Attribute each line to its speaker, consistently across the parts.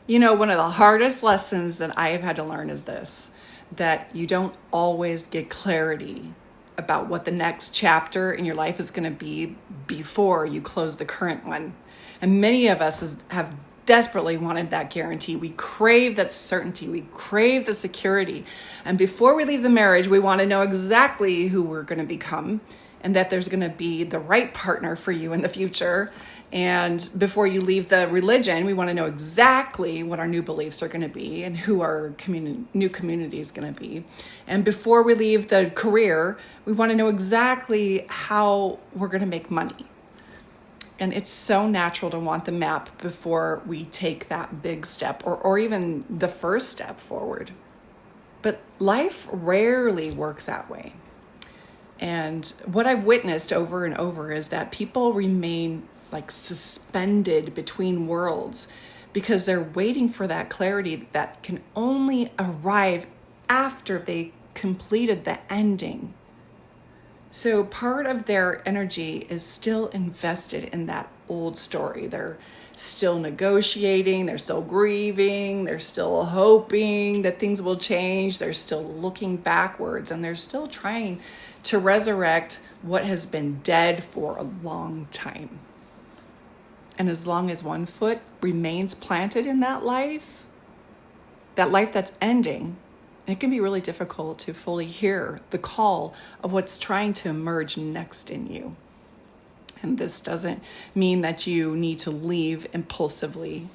Speaker 1: One of the hardest lessons that I have had to learn is this, that you don't always get clarity about what the next chapter in your life is going to be before you close the current one. And many of us have desperately wanted that guarantee. We crave that certainty. We crave the security. And before we leave the marriage, we want to know exactly who we're going to become and that there's going to be the right partner for you in the future. And before you leave the religion, we want to know exactly what our new beliefs are going to be and who our new community is going to be. And before we leave the career, we want to know exactly how we're going to make money. And it's so natural to want the map before we take that big step or even the first step forward. But life rarely works that way. And what I've witnessed over and over is that people remain like suspended between worlds because they're waiting for that clarity that can only arrive after they completed the ending. So part of their energy is still invested in that old story. They're still negotiating, they're still grieving, they're still hoping that things will change, they're still looking backwards, and they're still trying to resurrect what has been dead for a long time. And as long as one foot remains planted in that life that's ending, it can be really difficult to fully hear the call of what's trying to emerge next in you. And this doesn't mean that you need to leave impulsively.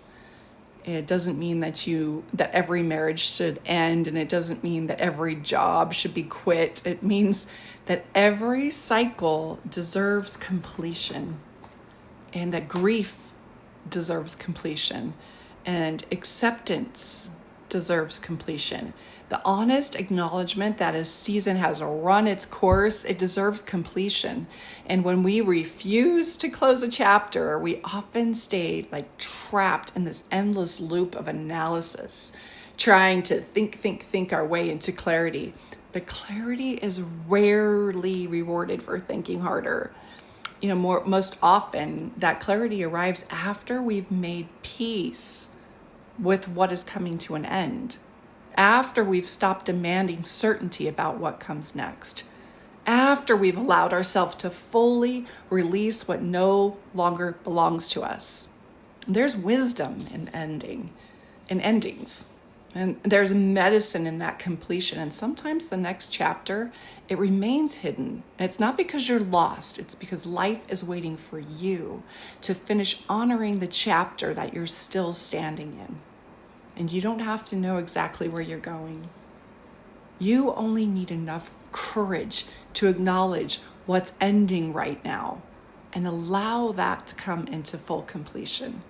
Speaker 1: It doesn't mean that every marriage should end, and it doesn't mean that every job should be quit. It means that every cycle deserves completion, and that grief deserves completion, and acceptance deserves completion. The honest acknowledgement that a season has run its course, it deserves completion. And when we refuse to close a chapter, we often stay like trapped in this endless loop of analysis, trying to think our way into clarity. But clarity is rarely rewarded for thinking harder. Most often that clarity arrives after we've made peace with what is coming to an end, after we've stopped demanding certainty about what comes next, after we've allowed ourselves to fully release what no longer belongs to us. There's wisdom in endings. And there's medicine in that completion. And sometimes the next chapter, it remains hidden. It's not because you're lost. It's because life is waiting for you to finish honoring the chapter that you're still standing in. And you don't have to know exactly where you're going. You only need enough courage to acknowledge what's ending right now and allow that to come into full completion.